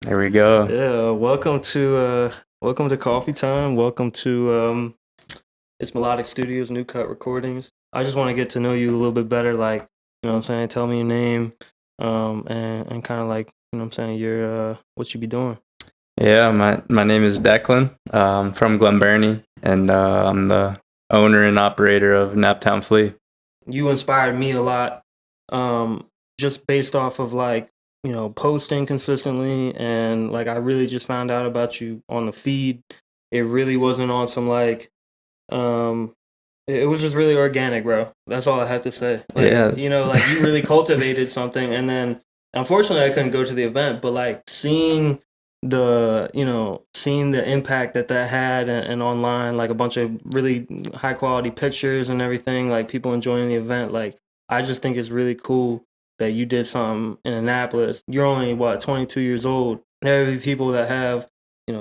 There we go. Yeah, welcome to Coffee Time. Welcome to it's Melodic Studios, New Cut Recordings. I just want to get to know you a little bit better, like, you know what I'm saying, tell me your name, and kind of like, you know what I'm saying, your what you be doing. Yeah, my name is Declan. From Glen Burnie, and I'm the owner and operator of NaptownFlea. You inspired me a lot, just based off of like, posting consistently, and like I really just found out about you on the feed. It really wasn't on some like um it was just really organic, bro. That's all I have to say. Like, Yeah, like you really cultivated something, and then unfortunately I couldn't go to the event, but like seeing the impact that had, and online, like a bunch of really high quality pictures and everything, like people enjoying the event. Like, I just think it's really cool that you did something in Annapolis. You're only, what, 22 years old. There are people that have,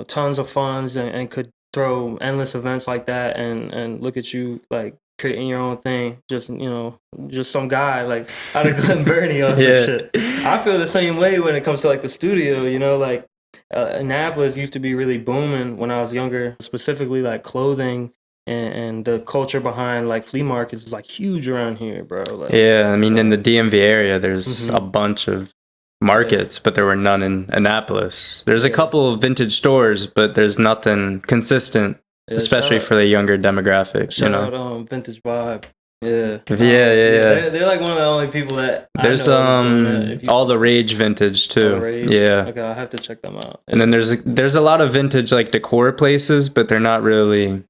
tons of funds, and could throw endless events like that, and look at you like creating your own thing, just some guy like out of Glen Burnie on some yeah, shit. I feel the same way when it comes to like the studio, like Annapolis used to be really booming when I was younger, specifically like clothing, and the culture behind like flea markets is like huge around here, bro. Like, yeah. I mean, in the DMV area, there's a mhm. bunch of markets, but there were none in Annapolis. There's a couple of vintage stores, but there's nothing consistent, Yeah, especially for the younger demographic. shout out Vintage Vibe. Yeah. Yeah, yeah, yeah. They're like one of the only people that There's I know is doing it. If you all the Rage vintage too. Rage. Yeah. Okay, I'll have to check them out. And then there's a lot of vintage like decor places, but they're not really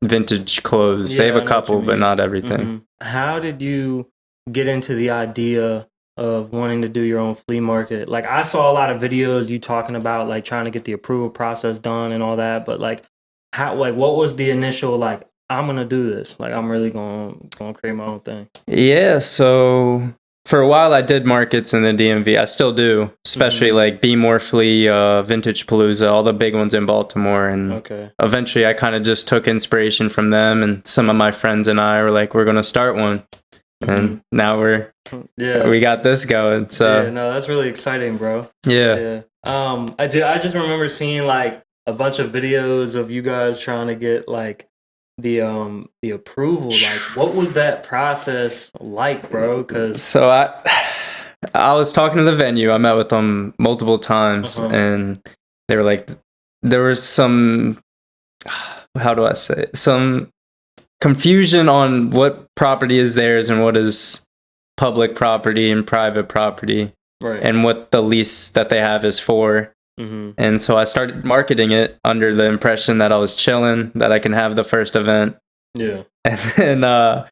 vintage clothes. They have a couple, but not everything. Mm-hmm. How did you get into the idea of wanting to do your own flea market? Like, I saw a lot of videos you talking about like trying to get the approval process done and all that, but like what was the initial like, I'm gonna do this, like I'm really gonna create my own thing? Yeah, so for a while I did markets in the DMV. I still do, especially like Be More Flea, Vintage Palooza, all the big ones in Baltimore. And eventually I kind of just took inspiration from them, and some of my friends and I were like, we're going to start one. And now we got this going. So yeah, no, that's really exciting, bro. Yeah. I just remember seeing like a bunch of videos of you guys trying to get like the approval. Like, what was that process like, bro? So I was talking to the venue. I met with them multiple times, and they were like, there was some, how do I say it? Some confusion on what property is theirs and what is public property and private property, right? And what the lease that they have is for. And so I started marketing it under the impression that I was chilling, that I can have the first event. Yeah. And then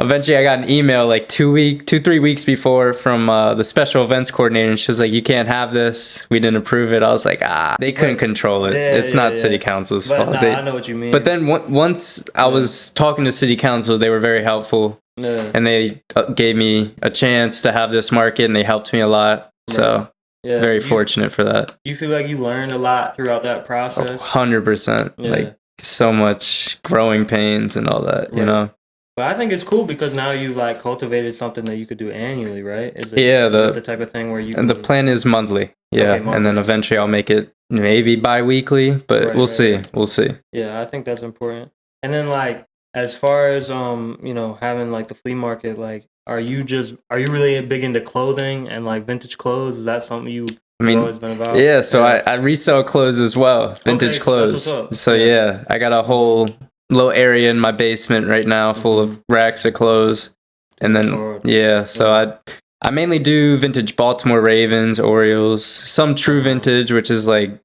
eventually I got an email like 3 weeks before from the special events coordinator, and she was like, you can't have this. We didn't approve it. I was like, they couldn't control it. It's not city council's fault. I know what you mean. But then once I was talking to city council, they were very helpful. And they gave me a chance to have this market, and they helped me a lot. So very fortunate for that. You feel like you learned a lot throughout that process? 100%. Like, so much growing pains and all that, you know? But I think it's cool because now you've like cultivated something that you could do annually, right? Is it the type of thing where you... And the plan is monthly. Yeah. Okay, monthly. And then eventually I'll make it maybe bi-weekly, but we'll see. We'll see. Yeah, I think that's important. And then like, as far as having like the flea market, like, are you really big into clothing and like vintage clothes? Is that something you've always been about? Yeah, so I resell clothes as well, vintage clothes. So yeah, I got a whole little area in my basement right now full of racks of clothes. And then so I mainly do vintage Baltimore Ravens, Orioles, some true vintage, which is like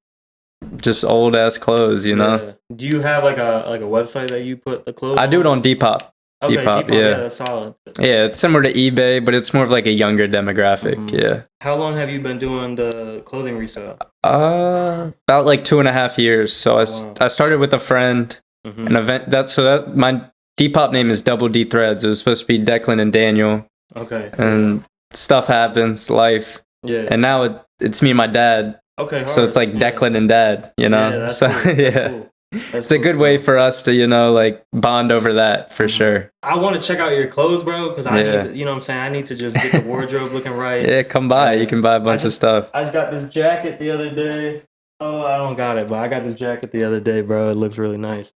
just old ass clothes, you know. Yeah. Do you have like a website that you put the clothes I do it on Depop. Okay, Depop, yeah, that's solid. Yeah, it's similar to eBay, but it's more of like a younger demographic. Yeah. How long have you been doing the clothing resale? About like 2.5 years. So I started with a friend, an event that my Depop name is Double D Threads. It was supposed to be Declan and Daniel. Okay. And stuff happens, life. Yeah. And now it's me and my dad. Okay. So it's like Declan and Dad, you know. Yeah, that's so cool. yeah. Cool. it's a good way for us to, like bond over that for sure. I want to check out your clothes, bro, because I need, you know what I'm saying? I need to just get the wardrobe looking right. Yeah, come by. You can buy a bunch of stuff. I just got this jacket the other day. Oh, I don't got it, but I got this jacket the other day, bro. It looks really nice.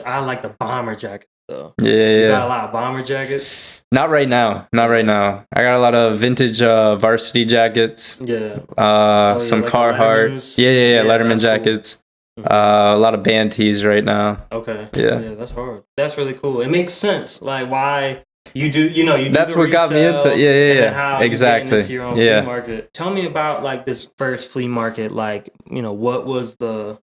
I like the bomber jacket, though. Yeah. You got a lot of bomber jackets? Not right now. I got a lot of vintage varsity jackets. Yeah. Some like Carhartt. Yeah, Letterman jackets. Cool. A lot of band tees right now. Okay. Yeah, that's hard. That's really cool. It makes sense. Like why you do. You do that's what got me into. Yeah. How exactly. Into your own flea market. Tell me about like this first flea market. Like what was the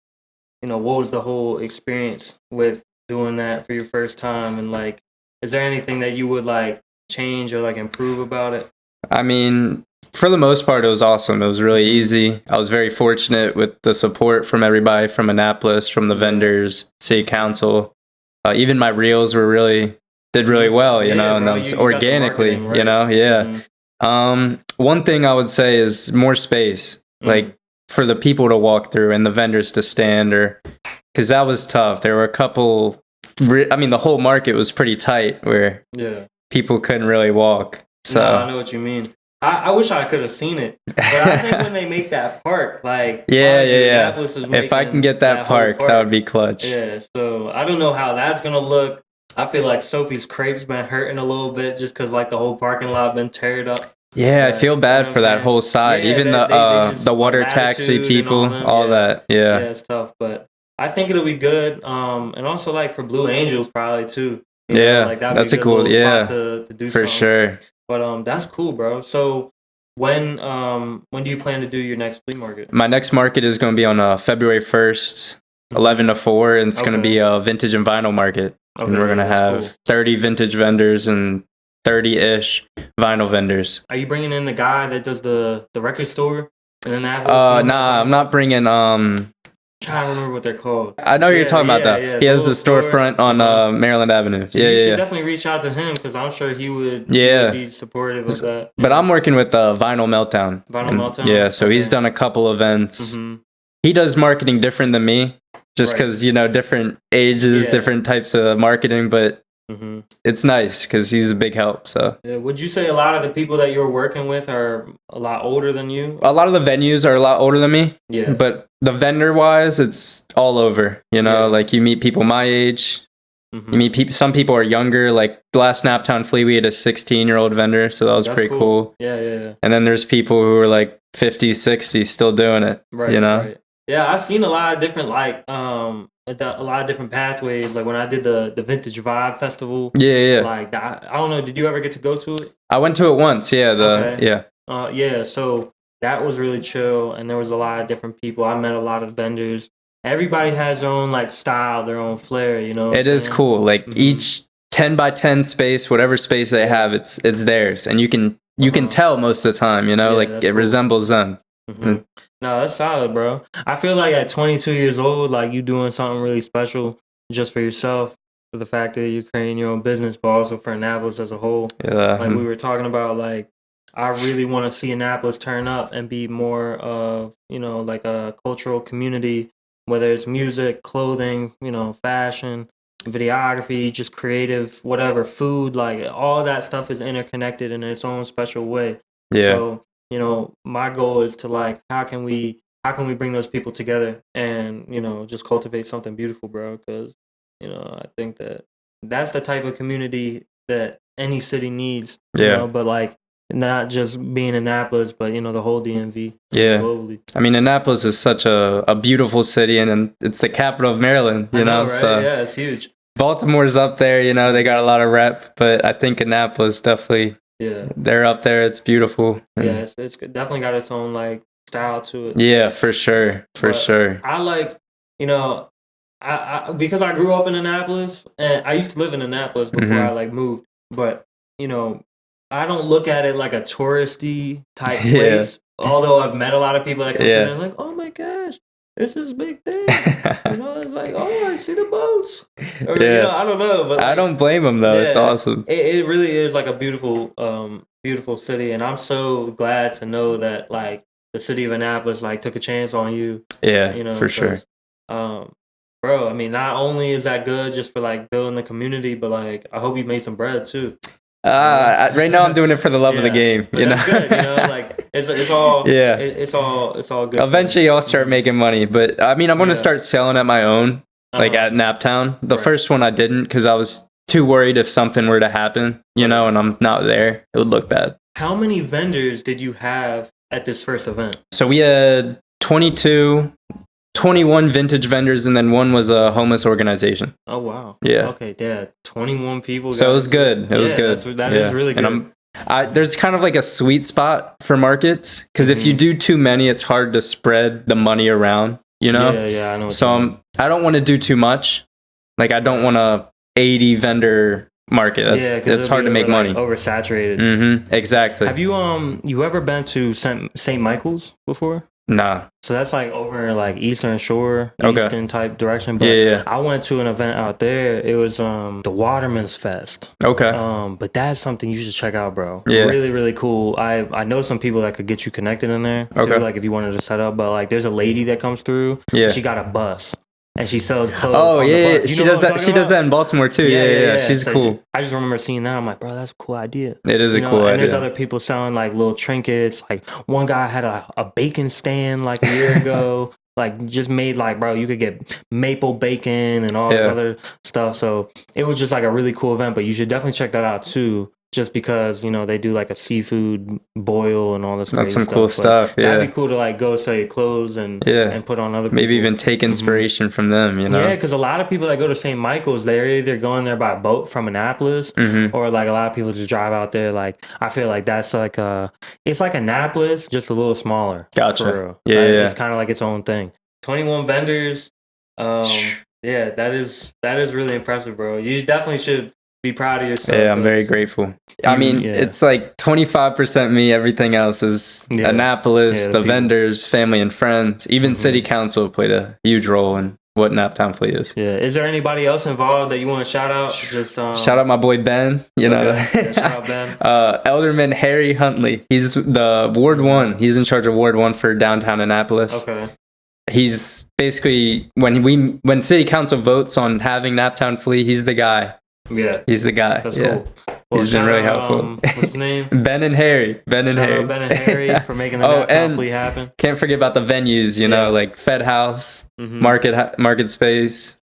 whole experience with doing that for your first time, and like, is there anything that you would like change or like improve about it? I mean, for the most part, it was awesome. It was really easy. I was very fortunate with the support from everybody, from Annapolis, from the vendors, city council. Even my reels did really well, and that was organically, right? One thing I would say is more space, like for the people to walk through and the vendors to stand, because that was tough. There were a couple. The whole market was pretty tight where people couldn't really walk. So no, I know what you mean. I wish I could have seen it, but I think when they make that park, like if I can get that park, that would be clutch. Yeah, so I don't know how that's gonna look. I feel like Sophie's Crepes been hurting a little bit just because like the whole parking lot been teared up. Yeah, I feel bad for that whole side. Even the water taxi people, all that. Yeah, it's tough, but I think it'll be good. And also like for Blue Angels probably too. Like that's a cool spot to do for sure. But that's cool, bro. So when do you plan to do your next flea market? My next market is going to be on February 1st, 11 to 4, and it's going to be a vintage and vinyl market. Okay, and we're going to have 30 vintage vendors and 30-ish vinyl vendors. Are you bringing in the guy that does the record store in Annapolis? Nah, I'm not bringing I don't remember what they're called. I know you're talking about that. Yeah, he has the storefront on Maryland Avenue. So you should definitely reach out to him because I'm sure he would be supportive of that. But I'm working with Vinyl Meltdown. Meltdown? Yeah, so he's done a couple events. Mm-hmm. He does marketing different than me just because, different ages, different types of marketing, but it's nice because he's a big help. So would you say a lot of the people that you're working with are a lot older than you? A lot of the venues are a lot older than me. Yeah. But the vendor wise, it's all over. Like you meet people my age. You meet people. Some people are younger. Like the last NaptownFlea, we had a 16-year-old vendor, so that was pretty cool. Yeah. And then there's people who are like 50, 60, still doing it. Right. Right. Yeah, I've seen a lot of different a lot of different pathways. Like when I did the Vintage Vibe Festival. Yeah. Like I don't know. Did you ever get to go to it? I went to it once. Yeah. So that was really chill, and there was a lot of different people. I met a lot of vendors. Everybody has their own like style, their own flair. It is cool. Like each 10 by 10 space, whatever space they have, it's theirs, and you can tell most of the time. Like it resembles them. No, that's solid, bro. I feel like at 22 years old, like you doing something really special just for yourself, for the fact that you're creating your own business, but also for Annapolis as a whole. Yeah. Like we were talking about, like I really want to see Annapolis turn up and be more of, like a cultural community, whether it's music, clothing, fashion, videography, just creative, whatever, food, like all that stuff is interconnected in its own special way. Yeah. So, my goal is to like, how can we bring those people together and, just cultivate something beautiful, bro? Because, I think that's the type of community that any city needs, but like not just being Annapolis, but, the whole DMV. Yeah. Globally. I mean, Annapolis is such a beautiful city, and it's the capital of Maryland, I know, right? So yeah, it's huge. Baltimore's up there, they got a lot of rep, but I think Annapolis definitely... Yeah, they're up there. It's beautiful. Yeah, it's definitely got its own like style to it. Yeah, for sure, sure. I like, I because I grew up in Annapolis, and I used to live in Annapolis before I like moved. But I don't look at it like a touristy type place. Although I've met a lot of people that come in and like, oh my gosh, this is a big thing. It's like, oh, I see the boats. Or, I don't know, but like, I don't blame them though. It's awesome. It really is like a beautiful, beautiful city, and I'm so glad to know that like the city of Annapolis like took a chance on you. Yeah, for sure. Bro, I mean, not only is that good just for like building the community, but like I hope you made some bread too. Right now I'm doing it for the love of the game. But that's good, like it's all it's all good. Eventually I'll start making money, but I mean I'm gonna start selling at my own, like at Naptown. The first one I didn't because I was too worried if something were to happen, and I'm not there, it would look bad. How many vendors did you have at this first event? So we had 21 vintage vendors, and then one was a homeless organization. Oh wow! Yeah. Okay, yeah, 21 people. So it was good. It was good. That is really good. And there's kind of like a sweet spot for markets because if you do too many, it's hard to spread the money around. Yeah, I know. So I don't want to do too much. Like I don't want a 80 vendor market. It's hard to make money. Oversaturated. Mm-hmm. Exactly. Have you ever been to St. Michael's before? Nah. So that's like over in like Eastern Shore, Eastern type direction. But I went to an event out there. It was the Waterman's Fest. Okay. But that's something you should check out, bro. Yeah. Really, really cool. I know some people that could get you connected in there too, like if you wanted to set up. But like there's a lady that comes through. Yeah. She got a bus. And she sells clothes. Oh on the bus. She does that. She does that in Baltimore too. Yeah. She's so cool. I just remember seeing that. I'm like, bro, that's a cool idea. It is a cool idea. And there's other people selling like little trinkets. Like one guy had a bacon stand like a year ago. Like just made like, bro, you could get maple bacon and all this other stuff. So it was just like a really cool event. But you should definitely check that out too. Just because they do like a seafood boil and all this. That's some cool stuff. Yeah, that'd be cool to like go sell your clothes and put on other people. Maybe even take inspiration from them. Yeah, because a lot of people that go to St. Michael's, they're either going there by boat from Annapolis, or like a lot of people just drive out there. Like I feel like that's like it's like Annapolis, just a little smaller. Gotcha. For real. Yeah, It's kind of like its own thing. 21 vendors. Yeah, that is really impressive, bro. You definitely should be proud of yourself. Yeah, I'm very grateful. I mean, it's like 25% me. Everything else is Annapolis, the vendors, family and friends. Even city council played a huge role in what NaptownFlea is. Yeah. Is there anybody else involved that you want to shout out? Just shout out my boy Ben. Shout out Ben. Alderman Harry Huntley. He's the Ward 1. He's in charge of Ward 1 for downtown Annapolis. Okay. He's basically when city council votes on having NaptownFlea, he's the guy. Yeah, he's the guy. That's cool. Well, he's been really helpful. What's his name? Ben and Harry. Ben and Harry for making the NaptownFlea happen. Can't forget about the venues. Like Fed House, Market Space.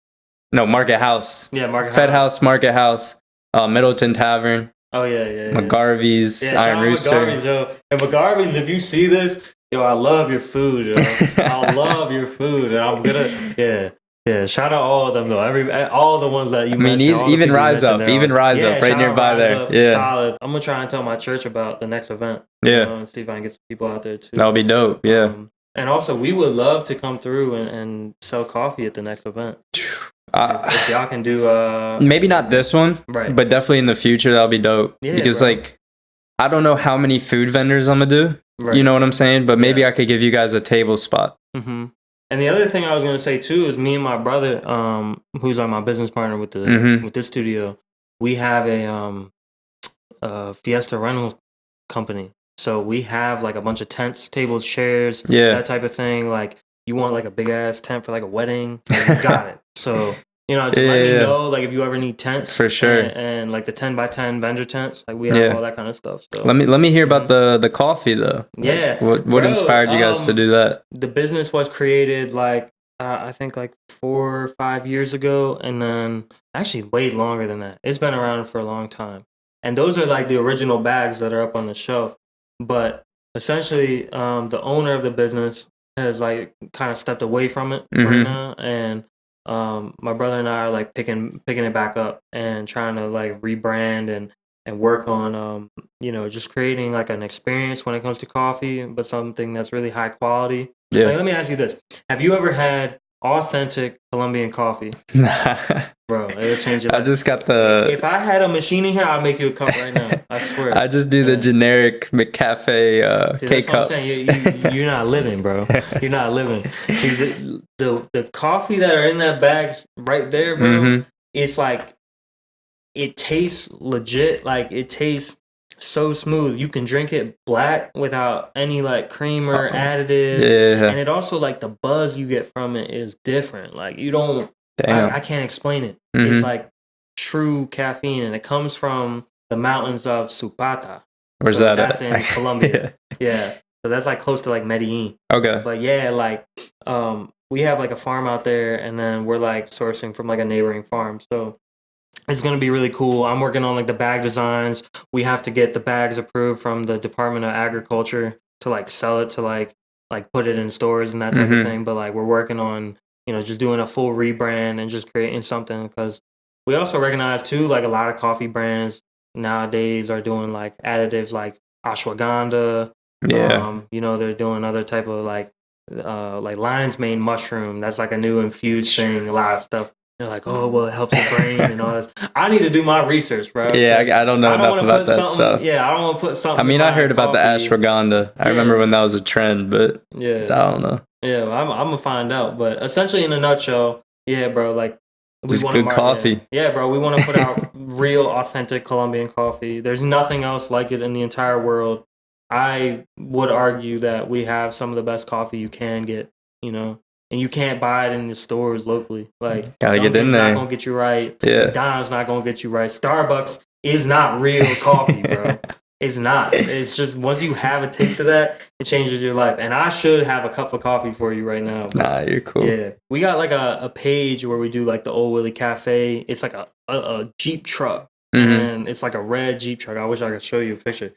No, Market House. Yeah, Market Fed House. Market House, Middleton Tavern. Oh yeah. McGarvey's, Iron Rooster. McGarvey's, yo. And McGarvey's, if you see this, yo, I love your food, yo. I love your food, and I'm gonna Yeah, shout out all of them though. All the ones that you mentioned. I mean, even Rise Up, right nearby there. Yeah, solid. I'm gonna try and tell my church about the next event. Yeah, and see if I can get some people out there too. That'll be dope. Yeah, and also we would love to come through and sell coffee at the next event. If y'all can do maybe not this one, right? But definitely in the future that'll be dope. Yeah, because like I don't know how many food vendors I'm gonna do. Right. You know what I'm saying? But maybe I could give you guys a table spot. Mm-hmm. And the other thing I was going to say too is me and my brother, who's like my business partner with this studio, we have a Fiesta rental company. So we have like a bunch of tents, tables, chairs, that type of thing. Like you want like a big ass tent for like a wedding, you got it. So just let me know like if you ever need tents for sure, and like the 10x10 vendor tents, like we have all that kind of stuff. So let me hear about the coffee though. Yeah, what inspired you guys to do that? The business was created like I think like 4 or 5 years ago, and then actually way longer than that. It's been around for a long time, and those are like the original bags that are up on the shelf. But essentially, the owner of the business has like kind of stepped away from it right now, and my brother and I are like picking it back up and trying to like rebrand and work on just creating like an experience when it comes to coffee, but something that's really high quality. Yeah. Like, let me ask you this: have you ever had authentic Colombian coffee? Bro, it would change your life. I just got the. If I had a machine in here, I'd make you a cup right now. I swear. I just do the generic McCafe K-cups. You're not living, bro. You're not living. See, the coffee that are in that bag right there, bro, it's like, it tastes legit. Like, it tastes so smooth. You can drink it black without any like cream or additives. Yeah. And it also, like, the buzz you get from it is different. Like, you don't Damn. I can't explain it. It's like true caffeine, and it comes from the mountains of Supata. Where's so that that's at? in Colombia. Yeah. So that's like close to like Medellin. Okay. But yeah, like we have like a farm out there, and then we're like sourcing from like a neighboring farm. So it's gonna be really cool. I'm working on like the bag designs. We have to get the bags approved from the Department of Agriculture to like sell it to like put it in stores and that type of thing. But like we're working on, just doing a full rebrand and just creating something, because we also recognize too, like a lot of coffee brands nowadays are doing like additives like ashwagandha. Yeah. They're doing other type of like lion's mane mushroom. That's like a new infused thing. A lot of stuff. They're like, oh, well, it helps your brain and all this. I need to do my research, bro. Yeah, I don't know enough about that stuff. Yeah, I don't want to put something. I mean, I heard about the ashwagandha. I remember when that was a trend, but yeah, I don't know. Yeah, well, I'm gonna find out. But essentially, in a nutshell, yeah, bro, like just good coffee. Yeah, bro, we want to put out real, authentic Colombian coffee. There's nothing else like it in the entire world. I would argue that we have some of the best coffee you can get, and you can't buy it in the stores locally. Like, gotta get in there. Not gonna get you right. Yeah. McDonald's not gonna get you right. Starbucks is not real coffee, bro. It's not. It's just once you have a taste of that, it changes your life. And I should have a cup of coffee for you right now. Nah, you're cool. Yeah, we got like a page where we do like the old Willy Café. It's like a Jeep truck, and it's like a red Jeep truck. I wish I could show you a picture.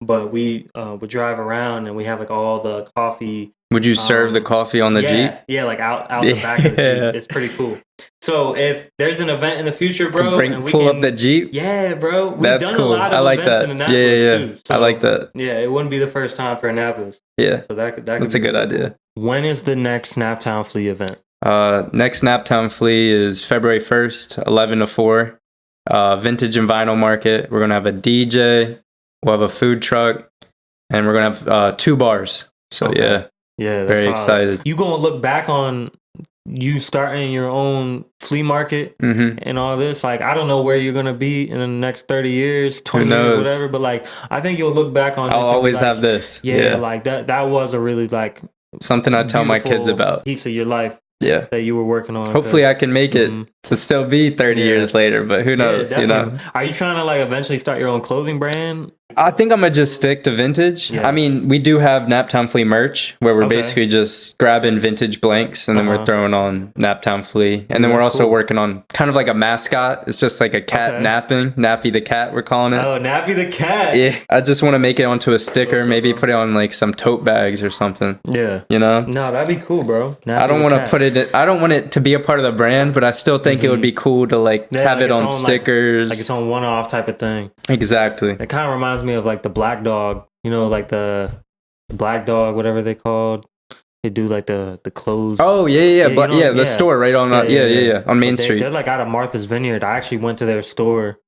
But we would drive around, and we have like all the coffee. Would you serve the coffee on the Jeep? Yeah, like out the back of the Jeep. It's pretty cool. So if there's an event in the future, bro, pull up the Jeep. Yeah, bro. We've That's done cool. A lot of I like events that. In Annapolis too, so, I like that. Yeah, it wouldn't be the first time for Annapolis. Yeah, so that's a good idea. When is the next NaptownFlea event? Next NaptownFlea is February 1st, 11 to 4. Vintage and vinyl market. We're gonna have a DJ. We'll have a food truck, and we're gonna have 2 bars. So yeah, very excited. You gonna look back on you starting your own flea market and all this? Like, I don't know where you're gonna be in the next 30 years, 20 years, whatever. But like, I think you'll look back on. I'll always have this. Yeah, like that was a really like something I tell my kids about. Piece of your life. Yeah, that you were working on. Hopefully, I can make it to still be 30 years later. But who knows? Are you trying to like eventually start your own clothing brand? I think I'm gonna just stick to vintage. Yeah. I mean, we do have NaptownFlea merch where we're basically just grabbing vintage blanks and then we're throwing on NaptownFlea, and then we're also working on kind of like a mascot. It's just like a cat napping, Nappy the cat. We're calling it. Oh, Nappy the cat. Yeah, I just want to make it onto a sticker. Maybe put it on like some tote bags or something. Yeah, No, that'd be cool, bro. Nappy I don't want to put it. I don't want it to be a part of the brand, but I still think it would be cool to like have it on stickers, like its own one-off type of thing. Exactly. It kind of reminds me of like the Black Dog, like the Black Dog, whatever they called. They do like the clothes. Oh yeah. The store right on on Main Street. They're like out of Martha's Vineyard. I actually went to their store,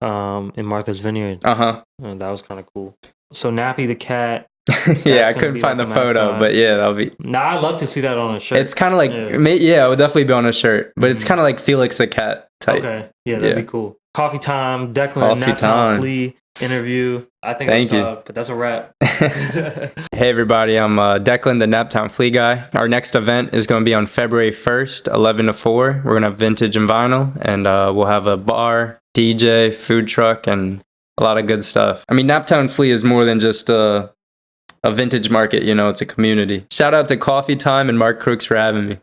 in Martha's Vineyard. And that was kind of cool. So Nappy the cat. Yeah, I couldn't find the photo, but yeah, that'll be. Nah, I'd love to see that on a shirt. It's kind of like, it would definitely be on a shirt, but it's kind of like Felix the cat type. Okay, yeah, that'd be cool. Coffee time, Declan, NaptownFlea interview. I think but that's a wrap. Hey everybody, I'm Declan, the NaptownFlea guy. Our next event is going to be on February 1st, 11 to 4. We're going to have vintage and vinyl, and we'll have a bar, DJ, food truck, and a lot of good stuff. I mean, NaptownFlea is more than just a vintage market, it's a community. Shout out to Coffee Time and Mark Crooks for having me.